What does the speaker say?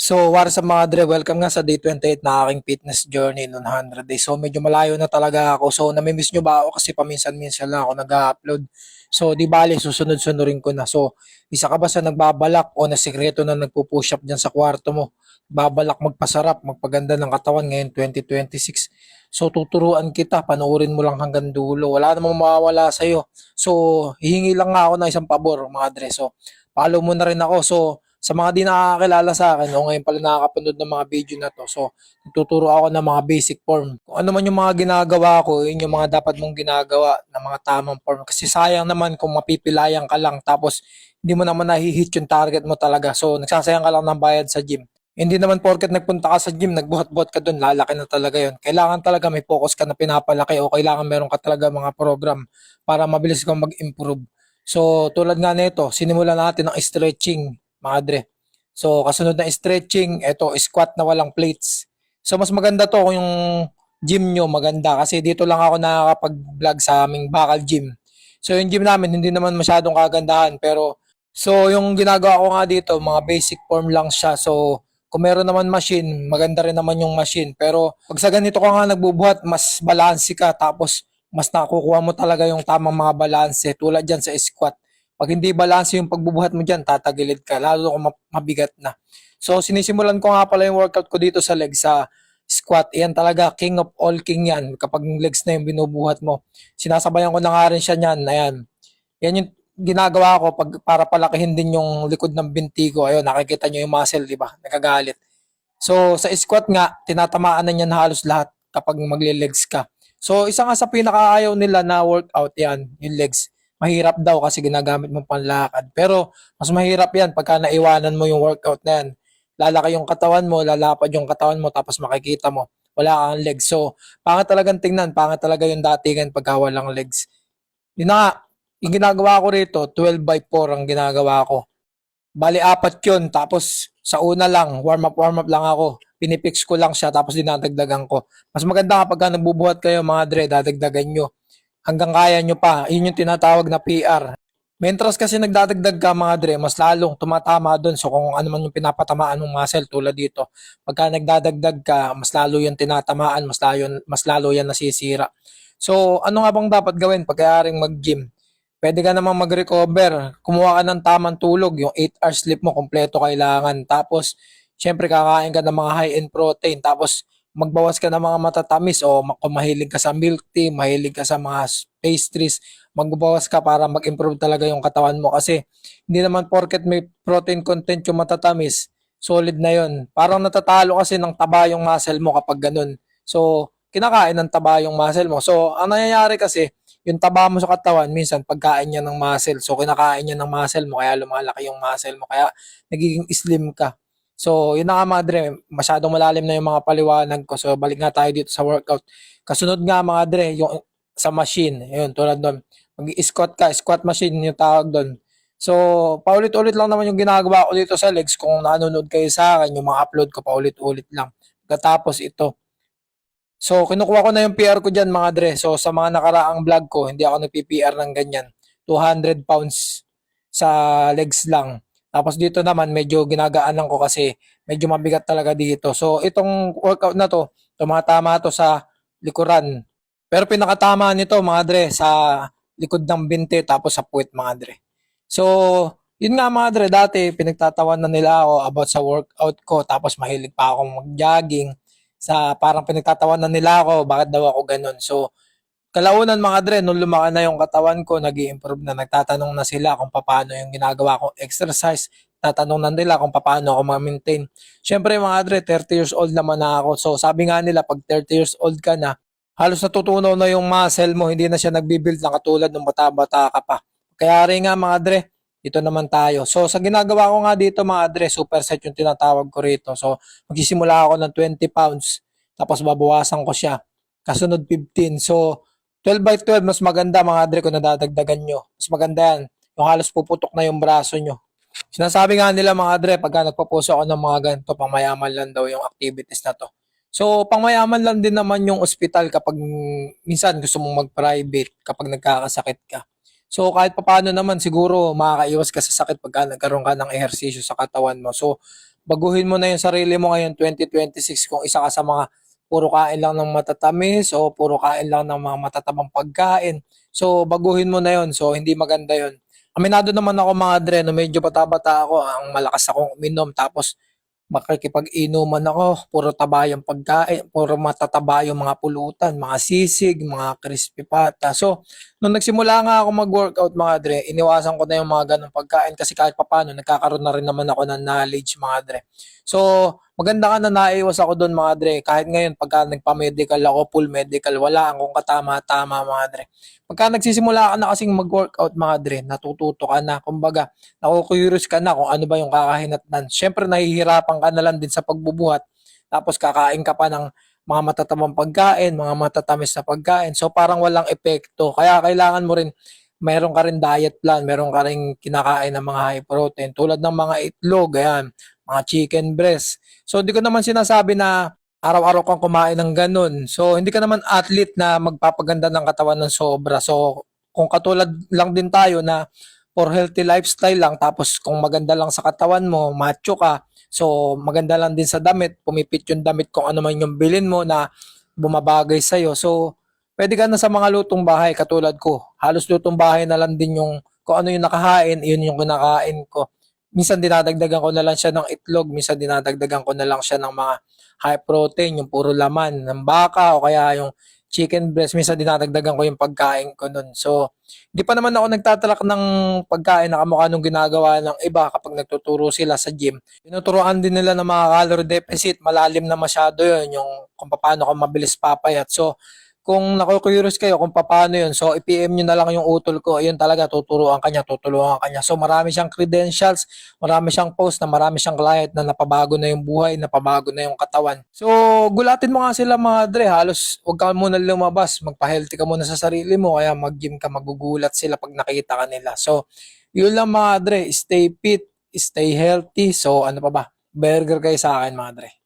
So, what's up mga dre? Welcome nga sa day 28 na aking fitness journey noon 100 days. So, medyo malayo na talaga ako. So, namimiss nyo ba ako kasi paminsan-minsan lang ako nag-upload. So, di bali, susunod-sunurin ko na. So, isa ka ba sa nagbabalak o na sikreto na nagpo-push up dyan sa kwarto mo? Babalak magpasarap, magpaganda ng katawan ngayon 2026. So, tuturuan kita, panoorin mo lang hanggang dulo. Wala namang mawawala sa'yo. So, hihingi lang nga ako ng isang pabor mga dre. So, follow mo na rin ako. So, sa mga di nakakakilala sa akin o ngayon pala nakakapanood ng mga video na to. So, tuturo ako ng mga basic form. Kung ano man yung mga ginagawa ko, yun yung mga dapat mong ginagawa ng mga tamang form. Kasi sayang naman kung mapipilayan ka lang tapos hindi mo naman nahihit yung target mo talaga. So, nagsasayang ka lang ng bayad sa gym. Hindi naman porket nagpunta ka sa gym, nagbuhat-buhat ka dun, lalaki na talaga yun. Kailangan talaga may focus ka na pinapalaki o kailangan meron ka talaga mga program para mabilis kang mag-improve. So, tulad nga nito, sinimulan natin ng stretching mga dre. So, kasunod na stretching, eto, squat na walang plates. So, mas maganda to kung yung gym nyo maganda kasi dito lang ako nakakapag-vlog sa aming bakal gym. So, yung gym namin, hindi naman masyadong kagandahan pero so, yung ginagawa ko nga dito, mga basic form lang siya. So, kung meron naman machine, maganda rin naman yung machine. Pero, pag sa ganito ka nga nagbubuhat, mas balanse ka. Tapos, mas nakukuha mo talaga yung tamang mga balanse. Tulad dyan sa squat. Pag hindi balanse yung pagbubuhat mo dyan, tatagilid ka. Lalo kung mabigat na. So, sinisimulan ko nga pala yung workout ko dito sa legs sa squat. Yan talaga, king of all king yan. Kapag legs na yung binubuhat mo. Sinasabayan ko na nga rin siya niyan. Ayan. Yan yung ginagawa ko pag para palakihin din yung likod ng binti ko. Ayun, nakikita nyo yung muscle, di ba? Nagagalit. So, sa squat nga, tinatamaan na niyan halos lahat kapag magle-legs ka. So, isa nga sa pinakaayaw nila na workout yan, yung legs. Mahirap daw kasi ginagamit mo panlakad. Pero, mas mahirap yan pagka naiwanan mo yung workout na yan. Lalaki yung katawan mo, lalapad yung katawan mo, tapos makikita mo, wala kang legs. So, pangit talagang tingnan, pangit talaga yung datingan pagka walang legs. Yun na nga, yung ginagawa ko rito, 12 by 4 ang ginagawa ko. Bali, apat yun. Tapos, sa una lang, warm up lang ako. Pinipix ko lang siya, tapos dinadagdagan ko. Mas maganda kapag ka nagbubuhat kayo mga dre, dadagdagan nyo. Hanggang kaya nyo pa. Yun yung tinatawag na PR. Mentras kasi nagdadagdag ka mga dre, mas lalong tumatama doon. So kung ano man yung pinapatamaan ng muscle tulad dito, pagka nagdadagdag ka, mas lalo yung tinatamaan, mas lalo yan nasisira. So ano nga bang dapat gawin pagkayaring mag-gym? Pwede ka namang mag-recover. Kumuha ka ng tamang tulog. Yung 8 hours sleep mo, kompleto kailangan. Tapos, syempre, kakain ka ng mga high-end protein. Tapos, magbawas ka ng mga matatamis o kung mahilig ka sa milk tea, mahilig ka sa mga pastries, magbabawas ka para mag-improve talaga yung katawan mo. Kasi, hindi naman porket may protein content yung matatamis, solid na yon. Parang natatalo kasi ng taba yung muscle mo kapag ganun. So, kinakain ng taba yung muscle mo. So, ang nangyayari kasi, yung taba mo sa katawan, minsan pagkain niya ng muscle. So, kinakain niya ng muscle mo, kaya lumalaki yung muscle mo, kaya nagiging slim ka. So, yun na nga mga dre, masyadong malalim na yung mga paliwanag ko. So, balik nga tayo dito sa workout. Kasunod nga mga dre, yung sa machine. Yun, tulad doon. Mag-squat ka, squat machine yung tawag doon. So, paulit-ulit lang naman yung ginagawa ko dito sa legs. Kung nanonood kayo sa akin, yung mga upload ko paulit-ulit lang. Pagkatapos ito, so, kinukuha ko na yung PR ko dyan mga dre. So, sa mga nakaraang vlog ko, hindi ako nagpi-PR ng ganyan. 200 pounds sa legs lang. Tapos dito naman, medyo ginagaanan ko kasi medyo mabigat talaga dito. So, itong workout na to, tumatama to sa likuran. Pero pinakatama nito mga dre, sa likod ng binte tapos sa puwet mga dre. So, yun nga mga dre, dati pinagtatawanan nila ako about sa workout ko tapos mahilig pa akong mag-jogging sa parang pinagtatawanan nila ako, bakit daw ako ganun. So, kalaunan mga dre, nung lumaki na yung katawan ko, nag improve na, nagtatanong na sila kung paano yung ginagawa kong exercise, tatanong na nila kung paano ako ma-maintain. Siyempre mga dre, 30 years old naman na ako. So, sabi nga nila, pag 30 years old ka na, halos natutunaw na yung muscle mo, hindi na siya nagbibuild ng katulad ng bata-bata ka pa. Kaya rin nga mga dre, dito naman tayo. So, sa ginagawa ko nga dito mga dre, superset yung tinatawag ko rito. So, magsisimula ako ng 20 pounds, tapos babawasan ko siya. Kasunod 15. So, 12 by 12, mas maganda mga dre kung nadadagdagan nyo. Mas maganda yan. Yung halos puputok na yung braso nyo. Sinasabi nga nila mga dre, pagka nagpo-post ako ng mga ganito, pangmayaman lang daw yung activities na to. So, pangmayaman lang din naman yung ospital kapag minsan gusto mong mag-private kapag nagkakasakit ka. So, kahit papaano naman, siguro makakaiwas ka sa sakit pagka nagkaroon ka ng ehersisyo sa katawan mo. So, baguhin mo na yung sarili mo ngayon 2026 kung isa ka sa mga puro kain lang ng matatamis o puro kain lang ng mga matatabang pagkain. So baguhin mo na yon. So hindi maganda yon. Aminado naman ako mga dre, no medyo bata-bata ako, ang malakas akong uminom tapos makikipag-inuman ako, puro taba yung pagkain, puro matataba yung mga pulutan, mga sisig, mga crispy pata. So, nung nagsimula nga ako mag-workout mga dre, iniwasan ko na yung mga ganong pagkain kasi kahit papano, nagkakaroon na rin naman ako ng knowledge mga dre. So, maganda ka na naiwas ako doon mga dre. Kahit ngayon, pagka nagpa-medical ako, full medical, wala akong katama-tama mga dre. Pagka nagsisimula ka na kasing mag-workout mga dre, natututo ka na. Kumbaga, naku-curious ka na kung ano ba yung kakahinatnan. Siyempre, nahihirapan ka na lang din sa pagbubuhat. Tapos kakain ka pa ng mga matatamang pagkain, mga matatamis na pagkain. So parang walang epekto. Kaya kailangan mo rin, meron ka rin diet plan, meron ka rin kinakain ng mga high protein tulad ng mga itlog, ayan, mga chicken breast. So di ko naman sinasabi na araw-araw kang kumain ng ganun. So hindi ka naman athlete na magpapaganda ng katawan ng sobra. So kung katulad lang din tayo na for healthy lifestyle lang tapos kung maganda lang sa katawan mo, macho ka, so maganda lang din sa damit, pumipit yung damit kung ano man yung bilin mo na bumabagay sa'yo. So pwede ka na sa mga lutong bahay katulad ko. Halos lutong bahay na lang din yung kung ano yung nakahain, yun yung kinakain ko. Minsan dinadagdagan ko na lang siya ng itlog, minsan dinadagdagan ko na lang siya ng mga high protein, yung puro laman ng baka o kaya yung chicken breast, minsan dinadagdagan ko yung pagkain ko nun. So, di pa naman ako nagtatalak ng pagkain na kamukha nung ginagawa ng iba kapag nagtuturo sila sa gym. Tinuturoan din nila ng mga calorie deficit, malalim na masyado yun, yung kung paano ka mabilis papayat. So, kung naku-curious kayo kung paano yun, so i-PM nyo na lang yung utol ko. Ayun talaga, tuturuan kanya, tutulungan kanya. So marami siyang credentials, marami siyang post na marami siyang client na napabago na yung buhay, napabago na yung katawan. So gulatin mo nga sila mga dre, halos huwag ka muna lumabas, magpa-healthy ka muna sa sarili mo, kaya mag-gym ka, magugulat sila pag nakita ka nila. So yun lang mga dre, stay fit, stay healthy. So ano pa ba? Burger kayo sa akin mga dre.